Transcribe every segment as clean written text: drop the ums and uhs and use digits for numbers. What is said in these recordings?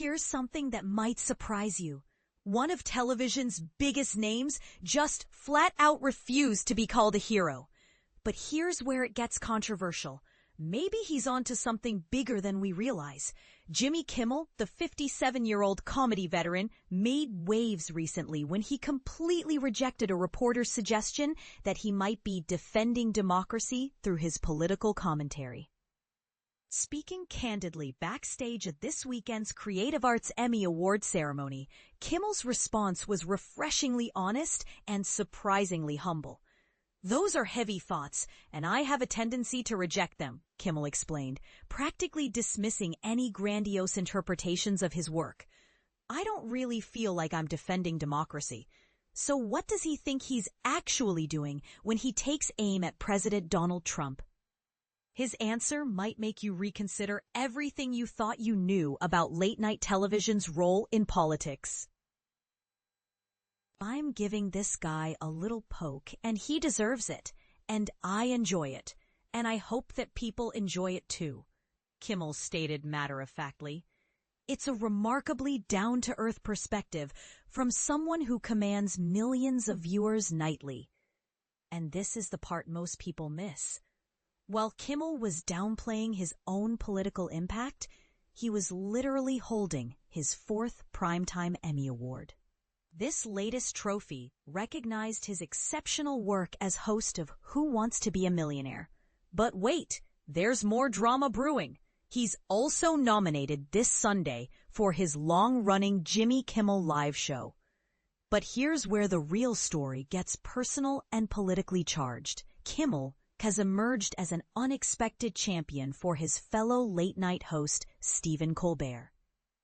Here's something that might surprise you. One of television's biggest names just flat out refused to be called a hero. But here's where it gets controversial. Maybe he's onto something bigger than we realize. Jimmy Kimmel, the 57-year-old comedy veteran, made waves recently when he completely rejected a reporter's suggestion that he might be defending democracy through his political commentary. Speaking candidly backstage at this weekend's Creative Arts Emmy Awards ceremony, Kimmel's response was refreshingly honest and surprisingly humble. "Those are heavy thoughts, and I have a tendency to reject them," Kimmel explained, practically dismissing any grandiose interpretations of his work. "I don't really feel like I'm defending democracy." So what does he think he's actually doing when he takes aim at President Donald Trump? His answer might make you reconsider everything you thought you knew about late-night television's role in politics. "I'm giving this guy a little poke, and he deserves it, and I enjoy it, and I hope that people enjoy it too," Kimmel stated matter-of-factly. It's a remarkably down-to-earth perspective from someone who commands millions of viewers nightly. And this is the part most people miss. While Kimmel was downplaying his own political impact, he was literally holding his 4th Primetime Emmy Award. This latest trophy recognized his exceptional work as host of Who Wants to Be a Millionaire? But wait, there's more drama brewing. He's also nominated this Sunday for his long-running Jimmy Kimmel Live show. But here's where the real story gets personal and politically charged. Kimmel has emerged as an unexpected champion for his fellow late-night host, Stephen Colbert.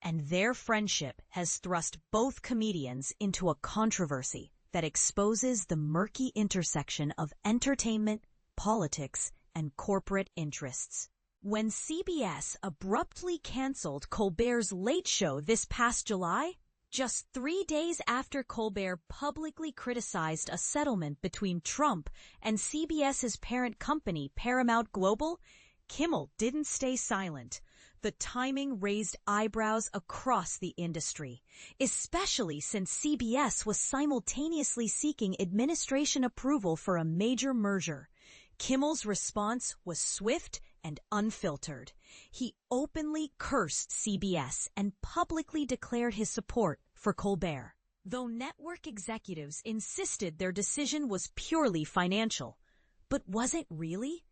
And their friendship has thrust both comedians into a controversy that exposes the murky intersection of entertainment, politics, and corporate interests. When CBS abruptly canceled Colbert's Late Show this past July, just 3 days after Colbert publicly criticized a settlement between Trump and CBS's parent company, Paramount Global, Kimmel didn't stay silent. The timing raised eyebrows across the industry, especially since CBS was simultaneously seeking administration approval for a major merger. Kimmel's response was swift and unfiltered. He openly cursed CBS and publicly declared his support for Colbert. Though network executives insisted their decision was purely financial. But was it really?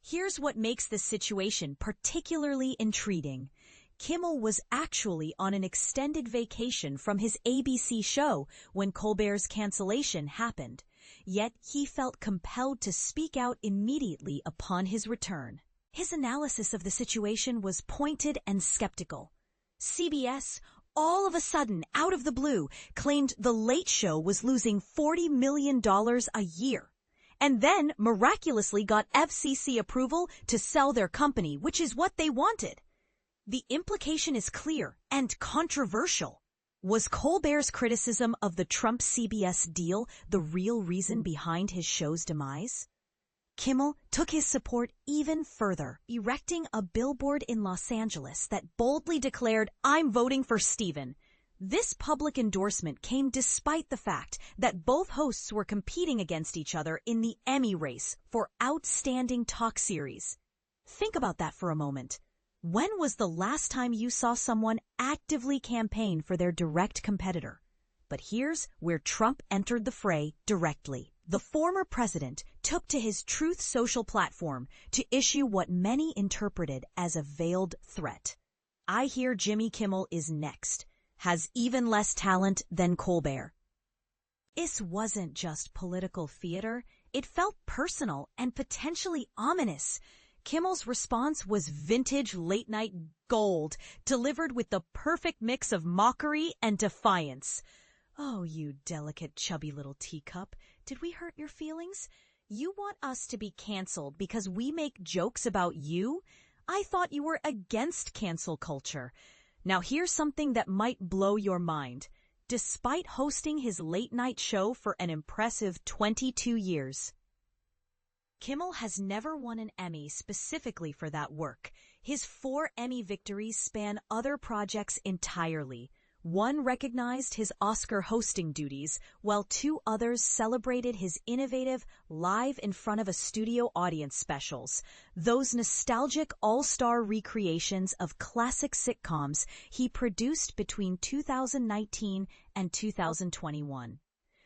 Here's what makes this situation particularly intriguing. Kimmel was actually on an extended vacation from his ABC show when Colbert's cancellation happened, yet he felt compelled to speak out immediately upon his return. His analysis of the situation was pointed and skeptical. CBS, all of a sudden, out of the blue, claimed The Late Show was losing $40 million a year. And then miraculously got FCC approval to sell their company, which is what they wanted. The implication is clear and controversial. Was Colbert's criticism of the Trump-CBS deal the real reason behind his show's demise? Kimmel took his support even further, erecting a billboard in Los Angeles that boldly declared, "I'm voting for Stephen." This public endorsement came despite the fact that both hosts were competing against each other in the Emmy race for Outstanding Talk Series. Think about that for a moment. When was the last time you saw someone actively campaign for their direct competitor? But here's where Trump entered the fray directly. The former president took to his Truth Social platform to issue what many interpreted as a veiled threat. "I hear Jimmy Kimmel is next. Has even less talent than Colbert." This wasn't just political theater. It felt personal and potentially ominous. Kimmel's response was vintage late-night gold, delivered with the perfect mix of mockery and defiance. "Oh, you delicate, chubby little teacup, did we hurt your feelings? You want us to be canceled because we make jokes about you? I thought you were against cancel culture. Now here's something that might blow your mind. Despite hosting his late-night show for an impressive 22 years, Kimmel has never won an Emmy specifically for that work. His 4 Emmy victories span other projects entirely. One recognized his Oscar hosting duties, while 2 others celebrated his innovative live in front of a studio audience specials, those nostalgic all-star recreations of classic sitcoms he produced between 2019 and 2021.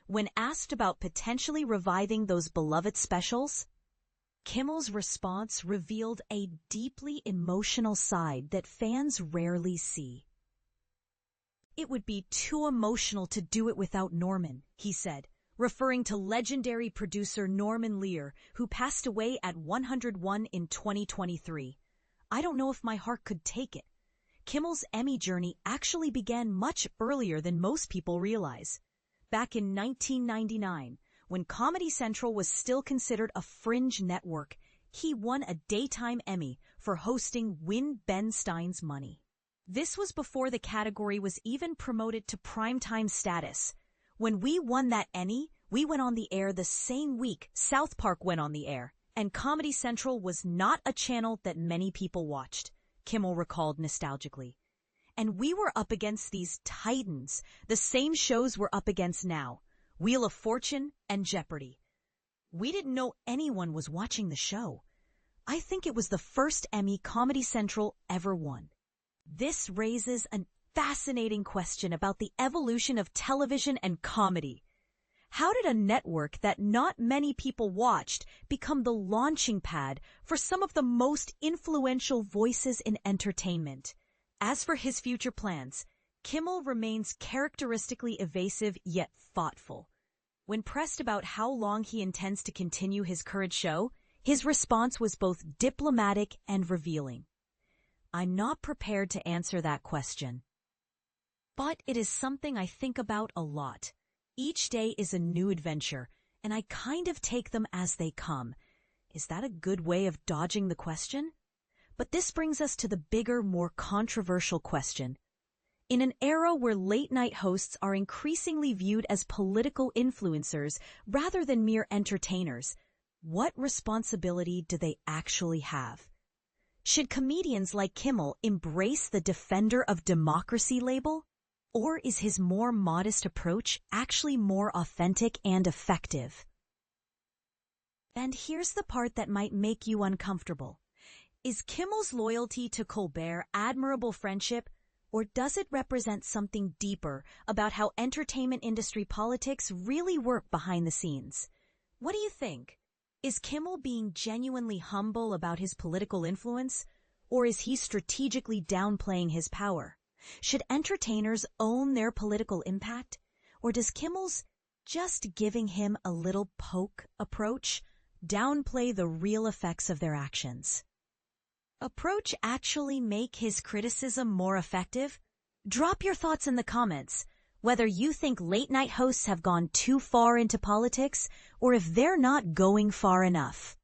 When asked about potentially reviving those beloved specials, Kimmel's response revealed a deeply emotional side that fans rarely see. "It would be too emotional to do it without Norman," he said, referring to legendary producer Norman Lear, who passed away at 101 in 2023. "I don't know if my heart could take it." Kimmel's Emmy journey actually began much earlier than most people realize. Back in 1999, when Comedy Central was still considered a fringe network, he won a Daytime Emmy for hosting Win Ben Stein's Money. This was before the category was even promoted to primetime status. When we won that Emmy, we went on the air the same week South Park went on the air, and Comedy Central was not a channel that many people watched, Kimmel recalled nostalgically. And we were up against these titans, the same shows we're up against now, Wheel of Fortune and Jeopardy. We didn't know anyone was watching the show. I think it was the first Emmy Comedy Central ever won. This raises a fascinating question about the evolution of television and comedy. How did a network that not many people watched become the launching pad for some of the most influential voices in entertainment? As for his future plans, Kimmel remains characteristically evasive yet thoughtful. When pressed about how long he intends to continue his current show, his response was both diplomatic and revealing. "I'm not prepared to answer that question. But it is something I think about a lot. Each day is a new adventure, and I kind of take them as they come." Is that a good way of dodging the question? But this brings us to the bigger, more controversial question. In an era where late-night hosts are increasingly viewed as political influencers rather than mere entertainers, what responsibility do they actually have? Should comedians like Kimmel embrace the defender of democracy label? Or is his more modest approach actually more authentic and effective? And here's the part that might make you uncomfortable. Is Kimmel's loyalty to Colbert admirable friendship, or does it represent something deeper about how entertainment industry politics really work behind the scenes? What do you think? Is Kimmel being genuinely humble about his political influence, or is he strategically downplaying his power? Should entertainers own their political impact, or does Kimmel's just giving him a little poke approach downplay the real effects of their actions? Approach actually make his criticism more effective? Drop your thoughts in the comments, whether you think late-night hosts have gone too far into politics or if they're not going far enough.